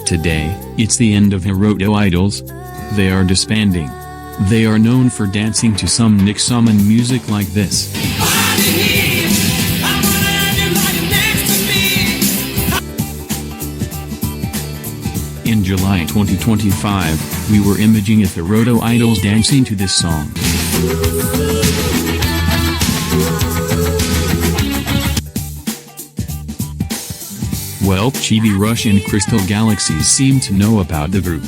Today, it's the end of Hiroto Idols. They are disbanding. They are known for dancing to some Nick Salmon music like this. In July 2025, we were imaging at Hiroto Idols dancing to this song. Well, Chibi Rush and Crystal Galaxies seem to know about the group.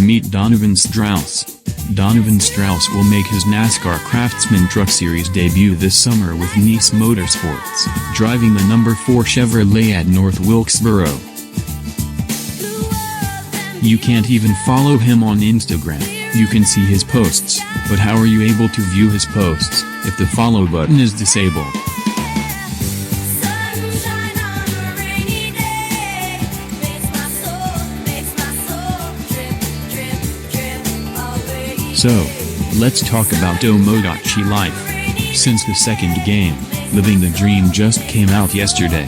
Meet Donovan Strauss. Donovan Strauss will make his NASCAR Craftsman Truck Series debut this summer with Nice Motorsports, driving the number 4 Chevrolet at North Wilkesboro. You can't even follow him on Instagram. You can see his posts, but how are you able to view his posts if the follow button is disabled? So, let's talk about Tomodachi Life. Since the second game, Living the Dream just came out yesterday.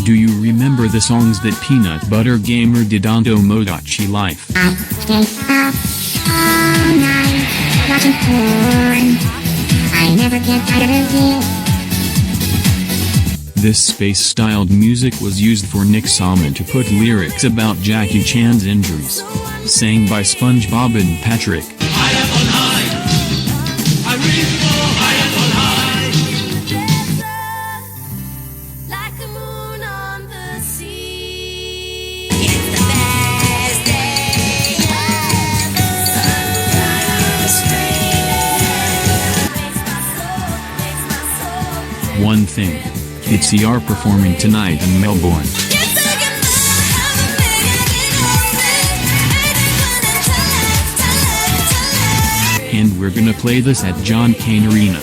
Do you remember the songs that Peanut Butter Gamer did on Tomodachi Life? I stay up all night watching porn. I never get tired of you. This space-styled music was used for Nick Salmon to put lyrics about Jackie Chan's injuries. Sang by SpongeBob and Patrick. I am on high. I really know I am on high. Like the moon on the sea. It's the best day ever. Sunshine, One thing. It's CR performing tonight in Melbourne. And we're gonna play this at John Cain Arena.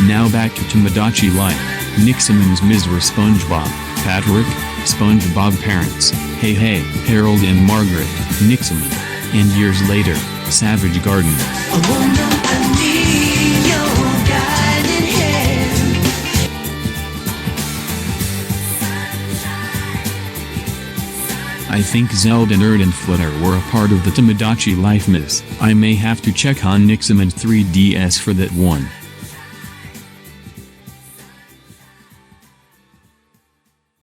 Now back to Tomodachi Life. Nick Simmons Mizra SpongeBob, Patrick, SpongeBob parents, Hey Hey, Harold and Margaret, Nick Simmons. And years later, Savage Garden. I think Zelda Nerd and Flutter were a part of the Tomodachi Life miss. I may have to check on Nick Simmons 3DS for that one.